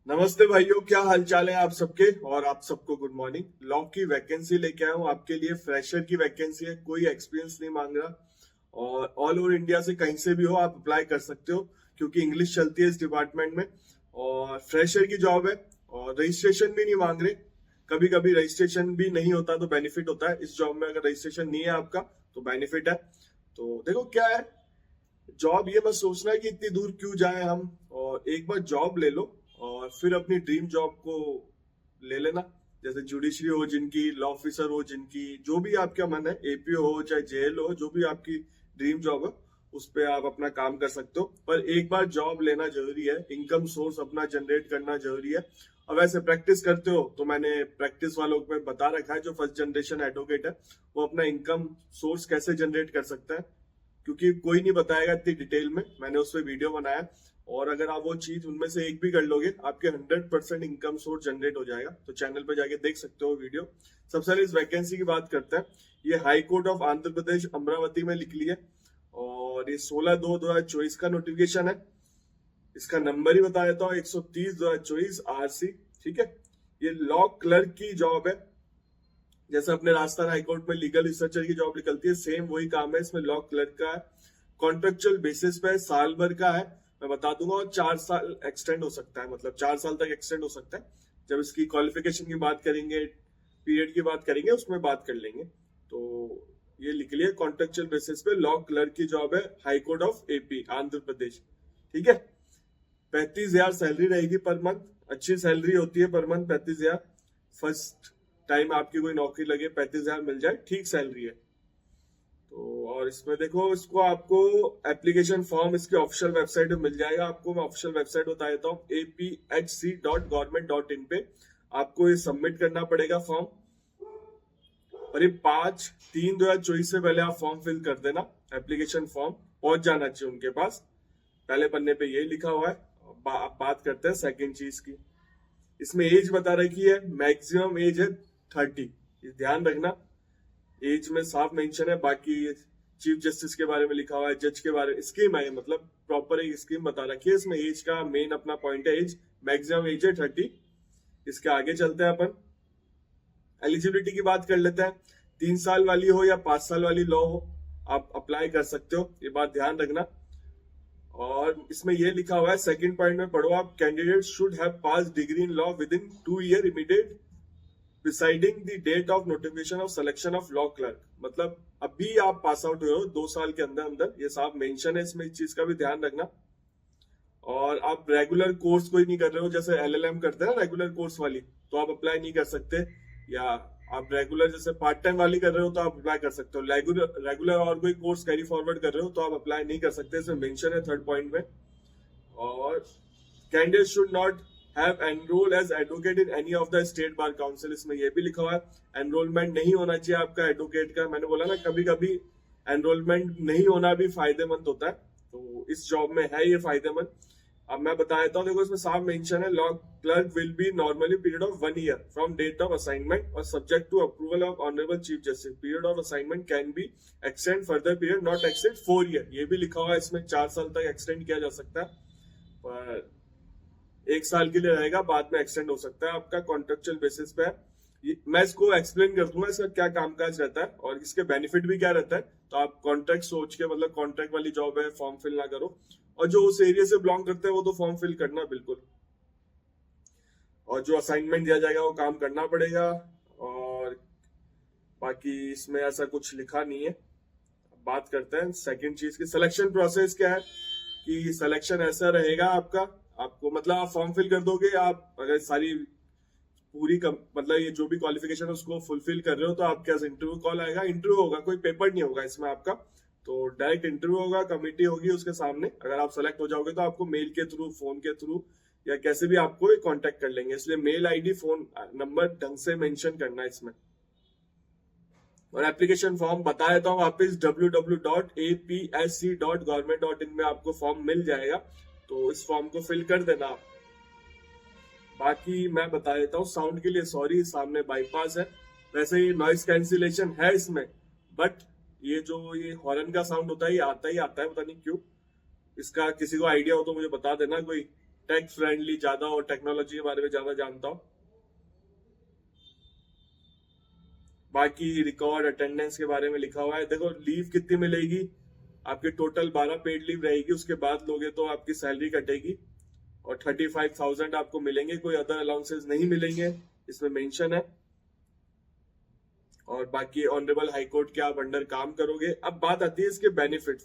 नमस्ते भाइयों, क्या हालचाल है आप सबके। और आप सबको गुड मॉर्निंग। लॉ की वैकेंसी लेके आया हूँ आपके लिए। फ्रेशर की वैकेंसी है, कोई एक्सपीरियंस नहीं मांग रहा और ऑल ओवर इंडिया से कहीं से भी हो आप अप्लाई कर सकते हो, क्योंकि इंग्लिश चलती है इस डिपार्टमेंट में। और फ्रेशर की जॉब है और रजिस्ट्रेशन भी नहीं मांग रहे। कभी कभी रजिस्ट्रेशन भी नहीं होता तो बेनिफिट होता है इस जॉब में। अगर रजिस्ट्रेशन नहीं है आपका तो बेनिफिट है। तो देखो क्या है, जॉब ये मत सोचना है कि इतनी दूर क्यों जाए हम, और एक बार जॉब ले लो और फिर अपनी ड्रीम जॉब को ले लेना। जैसे जुडिशरी हो जिनकी, लॉ ऑफिसर हो जिनकी, जो भी आपका मन है, एपीओ हो चाहे जेएल हो, जो भी आपकी ड्रीम जॉब है उस पे आप अपना काम कर सकते हो। पर एक बार जॉब लेना जरूरी है, इनकम सोर्स अपना जनरेट करना जरूरी है। और वैसे प्रैक्टिस करते हो तो मैंने प्रैक्टिस वालों को बता रखा है, जो फर्स्ट जनरेशन एडवोकेट है वो अपना इनकम सोर्स कैसे जनरेट कर सकता है, क्योंकि कोई नहीं बताएगा इतनी डिटेल में। मैंने उस पर वीडियो बनाया और अगर आप वो चीज उनमें से एक भी कर लोगे आपके 100% इनकम सोर्स जनरेट हो जाएगा। तो चैनल पे जाके देख सकते हो वीडियो। सबसे पहले इस वैकेंसी की बात करते हैं। ये high court of Andhra Pradesh Amravati में निकली है और ये 16/2/2024 का नोटिफिकेशन है। इसका नंबर ही बता देता हूँ, 130/2024 RC। ठीक है, ये लॉ क्लर्क की जॉब है। जैसे अपने राजस्थान हाईकोर्ट में लीगल रिसर्चर की जॉब निकलती है, सेम वही काम है इसमें। लॉ क्लर्क का है, कॉन्ट्रेक्चुअल बेसिस पे साल भर का है, मैं बता दूंगा। और 4 साल एक्सटेंड हो सकता है, मतलब 4 साल तक एक्सटेंड हो सकता है। जब इसकी क्वालिफिकेशन की बात करेंगे, पीरियड की बात करेंगे, उसमें बात कर लेंगे। तो ये लिख लिया, कॉन्ट्रेक्चुअल बेसिस पे लॉ क्लर्क की जॉब है, high court of AP Andhra Pradesh. ठीक है, 35,000 सैलरी रहेगी पर मंथ। अच्छी सैलरी होती है पर मंथ 35,000। फर्स्ट टाइम आपकी कोई नौकरी लगे 35,000 मिल जाए, ठीक सैलरी है। तो और इसमें देखो, इसको आपको एप्लीकेशन फॉर्म इसके ऑफिशियल वेबसाइट पे मिल जाएगा। आपको मैं ऑफिशियल वेबसाइट बता देता हूँ, APHC.government.in पे आपको ये सबमिट करना पड़ेगा फॉर्म। और ये 5/3/2024 से पहले आप फॉर्म फिल कर देना। एप्लीकेशन फॉर्म पहुंच जाना चाहिए उनके पास। पहले पन्ने पे यही लिखा हुआ है। बात करते हैं सेकंड चीज की। इसमें एज बता रखी है, मैक्सिमम एज है 30। ध्यान रखना, एज में साफ मेंशन है। बाकी चीफ जस्टिस के बारे में लिखा हुआ है, जज के बारे में, स्कीम है मतलब प्रॉपर एक स्कीम बता रखी है। इसमें एज का मेन अपना पॉइंट है, एज मैक्सिमम एज है 30। इसके आगे चलते हैं अपन, एलिजिबिलिटी की बात कर लेते हैं। 3 साल वाली हो या 5 साल वाली लॉ हो, आप अप्लाई कर सकते हो, ये बात ध्यान रखना। और इसमें ये लिखा हुआ है, सेकंड पॉइंट में पढ़ो आप, candidate should have pass degree in law with in 2 year immediate presiding the date of notification of selection of law clerk. मतलब अभी आप पास आउट हुए हो 2 साल के अंदर अंदर, ये साफ मेंशन है इसमें। इस चीज का भी ध्यान रखना। और आप रेगुलर कोर्स कोई नहीं कर रहे हो, जैसे LLM करते हैं ना रेगुलर कोर्स वाली, तो आप अप्लाई नहीं कर सकते। या आप रेगुलर जैसे पार्ट टाइम वाली कर रहे हो तो आप अप्लाई कर सकते हो। रेगुलर और कोई कोर्स कैरी फॉरवर्ड कर रहे हो तो आप अप्लाई नहीं कर सकते, इसमें मेंशन है थर्ड पॉइंट में। और candidate should not have enrol as advocate in any of the state bar council, इसमें यह भी लिखा हुआ है। एनरोलमेंट नहीं होना चाहिए आपका एडवोकेट का। मैंने बोला ना, कभी कभी एनरोलमेंट नहीं होना भी फायदेमंद होता है, तो इस जॉब में है ये फायदेमंद। अब मैं बता देता हूँ, देखो इसमें साफ मेंशन है, law clerk will be normally period of 1 year from date of assignment और subject to approval of honourable chief justice. Period of assignment can be extend further period not exceed 4 year। ये भी लिखा हुआ है इसमें, 4 साल तक एक्सटेंड किया जा सकता है, पर 1 साल के लिए रहेगा, बाद में एक्सटेंड हो सकता है। आपका कॉन्ट्रेक्चुअल बेसिस पे है। मैं इसको एक्सप्लेन कर दूंगा इसका क्या कामकाज रहता है और इसके बेनिफिट भी क्या रहता है। तो आप कॉन्ट्रैक्ट सोच के, मतलब कॉन्ट्रैक्ट वाली जॉब है, फॉर्म फिल ना करो। और जो उस एरिया से बिलोंग करते हैं वो तो फॉर्म फिल करना बिल्कुल। और जो असाइनमेंट दिया जाएगा वो काम करना पड़ेगा। और बाकी इसमें ऐसा कुछ लिखा नहीं है। बात करते हैं सेकंड चीज की, सिलेक्शन प्रोसेस क्या है। कि सिलेक्शन ऐसा रहेगा आपका, आपको मतलब आप फॉर्म फिल कर दोगे, आप अगर सारी पूरी मतलब ये जो भी क्वालिफिकेशन है उसको फुलफिल कर रहे हो तो आपके पास इंटरव्यू कॉल आएगा। इंटरव्यू होगा, कोई पेपर नहीं होगा इसमें आपका, तो डायरेक्ट इंटरव्यू होगा। कमेटी होगी उसके सामने। अगर आप सेलेक्ट हो जाओगे तो आपको मेल के थ्रू, फोन के थ्रू या कैसे भी आपको कांटेक्ट कर लेंगे। इसलिए मेल आईडी, फोन नंबर ढंग से मेंशन करना है इसमें। और एप्लीकेशन फॉर्म बता देता हूँ वापस, www.apsc.government.in में आपको फॉर्म मिल जाएगा, तो इस फॉर्म को फिल कर देना आप। बाकी मैं बता देता हूँ, साउंड के लिए सॉरी, सामने बाईपास है। वैसे ये नॉइस कैंसिलेशन है इसमें, बट ये जो ये हॉर्न का साउंड होता है ये आता ही आता है, पता नहीं क्यों। इसका किसी को आइडिया हो तो मुझे बता देना कोई। टेक फ्रेंडली ज्यादा हो, टेक्नोलॉजी के बारे में ज्यादा जानता हो। बाकी रिकॉर्ड अटेंडेंस के बारे में लिखा हुआ है। देखो लीव कितनी मिलेगी, आपके टोटल 12 पेड लीव रहेगी, उसके बाद लोगे तो आपकी सैलरी कटेगी और 35,000 आपको मिलेंगे, कोई अदर अलाउंसेस नहीं मिलेंगे, इसमें मेंशन है। और बाकी ऑनरेबल हाईकोर्ट के आप अंडर काम करोगे। अब बात आती है इसके बेनिफिट्स।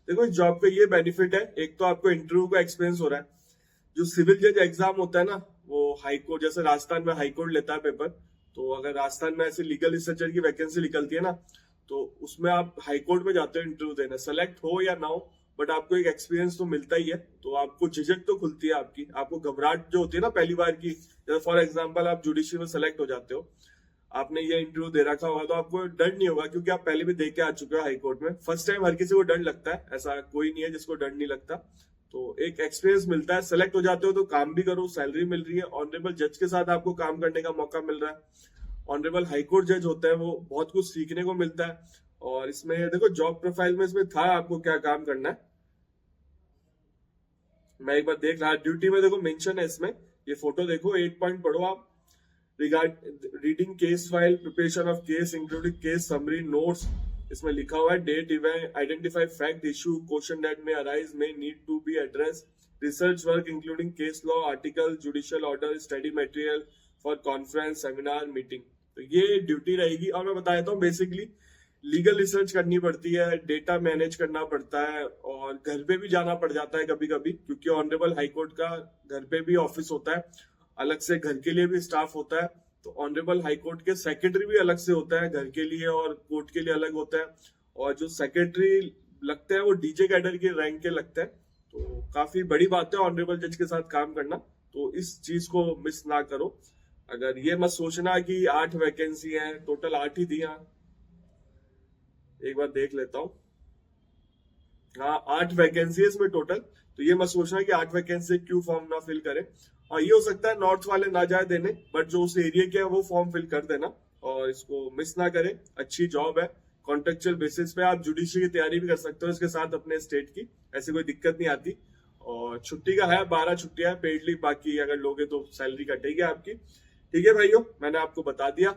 देखो इस जॉब पे ये बेनिफिट है, एक तो आपको इंटरव्यू का एक्सपीरियंस हो रहा है। जो सिविल जज एग्जाम होता है ना, वो हाईकोर्ट, जैसे राजस्थान में हाईकोर्ट लेता है पेपर, तो अगर राजस्थान में ऐसे लीगल रिसर्चर की वैकेंसी निकलती है ना, तो उसमें आप हाईकोर्ट में जाते हो इंटरव्यू देने, सेलेक्ट हो या ना हो, बट आपको एक एक्सपीरियंस तो मिलता ही है। तो आपको झिझक तो खुलती है आपकी, आपको घबराहट जो होती है ना पहली बार की, जैसे फॉर एग्जाम्पल आप जुडिशरी में सेलेक्ट हो जाते हो, आपने ये इंटरव्यू दे रखा होगा, तो आपको डर नहीं होगा क्योंकि आप पहले भी दे के आ चुके हो हाईकोर्ट में। फर्स्ट टाइम हर किसी को डर लगता है, ऐसा कोई नहीं है जिसको डर नहीं लगता। तो एक एक्सपीरियंस मिलता है, सेलेक्ट हो जाते हो तो काम भी करो, सैलरी मिल रही है, ऑनरेबल जज के साथ आपको काम करने का मौका मिल रहा है। ऑनरेबल हाईकोर्ट जज होता है, वो बहुत कुछ सीखने को मिलता है। और इसमें देखो जॉब प्रोफाइल में इसमें था आपको क्या काम करना है, मैं एक बार देख रहा, ड्यूटी में देखो मेंशन है इसमें, ये फोटो देखो, 8 पॉइंट पढ़ो आप। Regard reading case file, preparation of case including case summary notes, इसमें लिखा हुआ है date event, identify fact issue, question that में अराइज में need to be address, research work including case law article, judicial order, study material for conference seminar meeting. तो ये duty रहेगी। और मैं बता देता हूँ, बेसिकली लीगल रिसर्च करनी पड़ती है, डेटा मैनेज करना पड़ता है, और घर पे भी जाना पड़ जाता है कभी कभी, क्योंकि ऑनरेबल हाईकोर्ट का घर पे भी ऑफिस होता है, अलग से घर के लिए भी स्टाफ होता है। तो ऑनरेबल हाईकोर्ट के सेक्रेटरी भी अलग से होता है घर के लिए, और कोर्ट के लिए अलग होता है। और जो सेक्रेटरी लगते हैं वो डीजे कैडर के रैंक के लगते हैं। तो काफी बड़ी बात है ऑनरेबल जज के साथ काम करना, तो इस चीज को मिस ना करो। अगर ये मत सोचना कि 8 वैकेंसी है, टोटल 8 ही दी। एक बार देख लेता हूँ, हाँ 8 वैकेंसी है इसमें टोटल। तो ये मत सोचना कि 8 वैकेंसी क्यों फॉर्म ना फिल करे। और ये हो सकता है नॉर्थ वाले ना जाए देने, बट जो उस एरिया के है वो फॉर्म फिल कर देना, और इसको मिस ना करें। अच्छी जॉब है, कॉन्ट्रेक्चुअल बेसिस पे आप जुडिशरी की तैयारी भी कर सकते हो इसके साथ अपने स्टेट की, ऐसी कोई दिक्कत नहीं आती। और छुट्टी का है 12 छुट्टियां पेड लीव, बाकी अगर लोगे तो सैलरी कटेगी आपकी। ठीक है भाइयों, मैंने आपको बता दिया।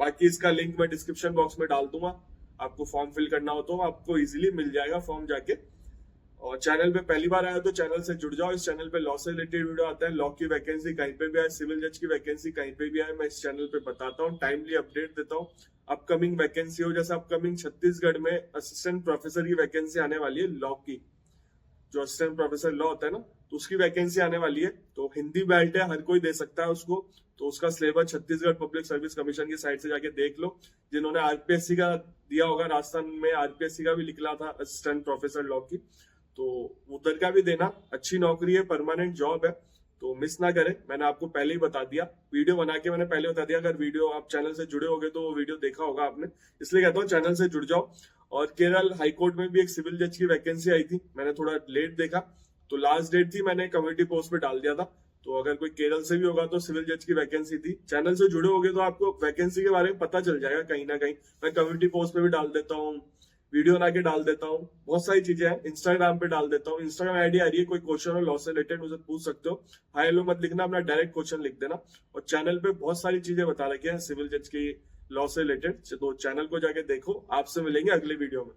बाकी इसका लिंक मैं डिस्क्रिप्शन बॉक्स में डाल दूंगा, आपको फॉर्म फिल करना हो तो आपको इजीली मिल जाएगा फॉर्म जाके। और चैनल पे पहली बार आया तो चैनल से जुड़ जाओ, इस चैनल पे लॉ से रिलेटेड वीडियो आता है, लॉ की वैकेंसी कहीं पे भी आए, सिविल जज की वैकेंसी कहीं पे भी आए, मैं इस चैनल पे बताता हूँ, टाइमली अपडेट देता हूँ। अपकमिंग वैकेंसी हो, जैसे अपकमिंग छत्तीसगढ़ में असिस्टेंट प्रोफेसर की वैकेंसी आने वाली है लॉ की, जो असिस्टेंट प्रोफेसर लॉ होता है ना, तो उसकी वैकेंसी आने वाली है। तो हिंदी बेल्ट है, हर कोई दे सकता है उसको। तो उसका syllabus Chhattisgarh public service commission की साइट से जाके देख लो। जिन्होंने आरपीएससी का दिया होगा, राजस्थान में आरपीएससी का भी निकला था असिस्टेंट प्रोफेसर लॉ की, तो उधर का भी देना। अच्छी नौकरी है, परमानेंट जॉब है, तो मिस ना करें। मैंने आपको पहले ही बता दिया, वीडियो बना के मैंने पहले बता दिया। अगर वीडियो आप चैनल से जुड़े होगे तो वो वीडियो देखा होगा आपने, इसलिए कहता हूँ चैनल से जुड़ जाओ। और केरल हाईकोर्ट में भी एक सिविल जज की वैकेंसी आई थी, मैंने थोड़ा लेट देखा, तो लास्ट डेट थी, मैंने कम्युनिटी पोस्ट पे डाल दिया था। तो अगर कोई केरल से भी होगा तो सिविल जज की वैकेंसी थी। चैनल से जुड़े होगे तो आपको वैकेंसी के बारे में पता चल जाएगा कहीं ना कहीं। मैं कम्युनिटी पोस्ट पे भी डाल देता हूँ, वीडियो बना के डाल देता हूँ, बहुत सारी चीजें हैं। इंस्टाग्राम पे डाल देता हूँ, इंस्टाग्राम आईडी आ रही है, कोई क्वेश्चन हो लॉ से रिलेटेड मुझे पूछ सकते हो। हाई हेलो मत लिखना, अपना डायरेक्ट क्वेश्चन लिख देना। और चैनल पे बहुत सारी चीजें बता रखी है सिविल जज की लॉ से रिलेटेड, तो चैनल को जाके देखो। आपसे मिलेंगे अगले वीडियो में।